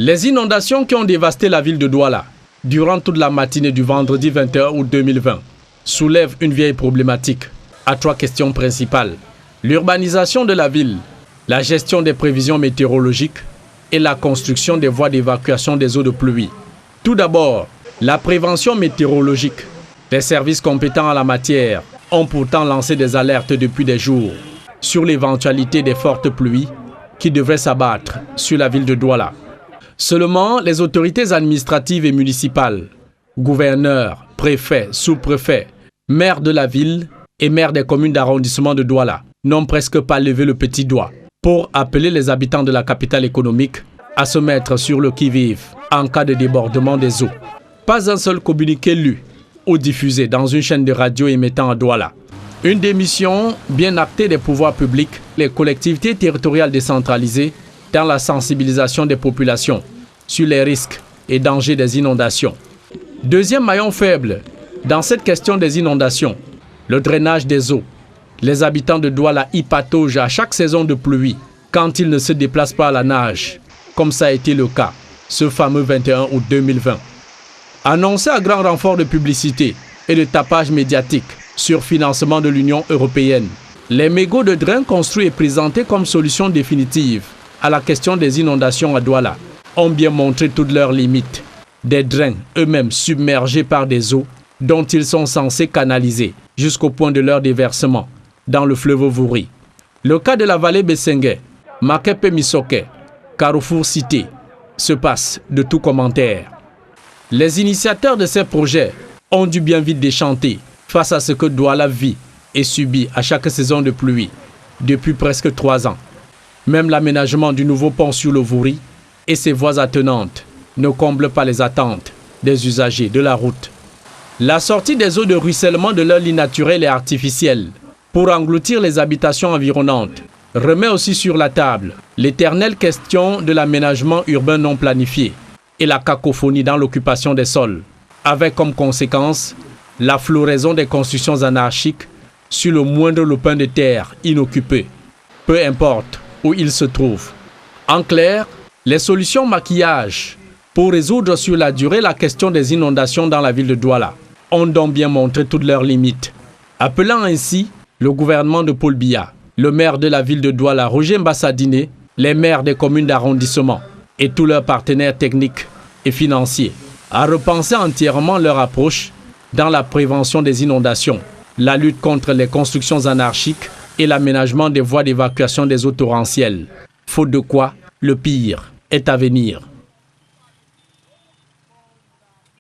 Les inondations qui ont dévasté la ville de Douala durant toute la matinée du vendredi 21 août 2020 soulèvent une vieille problématique à 3 questions principales. L'urbanisation de la ville, la gestion des prévisions météorologiques et la construction des voies d'évacuation des eaux de pluie. Tout d'abord, la prévention météorologique. Les services compétents en la matière ont pourtant lancé des alertes depuis des jours sur l'éventualité des fortes pluies qui devraient s'abattre sur la ville de Douala. Seulement, les autorités administratives et municipales, gouverneurs, préfets, sous-préfets, maires de la ville et maires des communes d'arrondissement de Douala n'ont presque pas levé le petit doigt pour appeler les habitants de la capitale économique à se mettre sur le qui-vive en cas de débordement des eaux. Pas un seul communiqué lu ou diffusé dans une chaîne de radio émettant à Douala. Une démission bien actée des pouvoirs publics, les collectivités territoriales décentralisées dans la sensibilisation des populations sur les risques et dangers des inondations. Deuxième maillon faible dans cette question des inondations, le drainage des eaux. Les habitants de Douala y pataugent à chaque saison de pluie quand ils ne se déplacent pas à la nage, comme ça a été le cas ce fameux 21 août 2020. Annoncé à grand renfort de publicité et de tapage médiatique sur financement de l'Union européenne, les mégots de drains construits et présentés comme solution définitive à la question des inondations à Douala ont bien montré toutes leurs limites. Des drains eux-mêmes submergés par des eaux dont ils sont censés canaliser jusqu'au point de leur déversement dans le fleuve Vouri. Le cas de la vallée Bessengue, Makepe Misoke, Carrefour Cité, se passe de tout commentaire. Les initiateurs de ces projets ont dû bien vite déchanter face à ce que Douala vit et subit à chaque saison de pluie depuis presque 3 ans. Même l'aménagement du nouveau pont sur le Vouri et ses voies attenantes ne comble pas les attentes des usagers de la route. La sortie des eaux de ruissellement de leur lit naturel et artificiel pour engloutir les habitations environnantes remet aussi sur la table l'éternelle question de l'aménagement urbain non planifié et la cacophonie dans l'occupation des sols, avec comme conséquence la floraison des constructions anarchiques sur le moindre lopin de terre inoccupé, peu importe où il se trouve. En clair, les solutions maquillage pour résoudre sur la durée la question des inondations dans la ville de Douala ont donc bien montré toutes leurs limites, appelant ainsi le gouvernement de Paul Biya, le maire de la ville de Douala, Roger Mbassadine, les maires des communes d'arrondissement et tous leurs partenaires techniques et financiers à repenser entièrement leur approche dans la prévention des inondations, la lutte contre les constructions anarchiques et l'aménagement des voies d'évacuation des eaux torrentielles. Faute de quoi, le pire est à venir.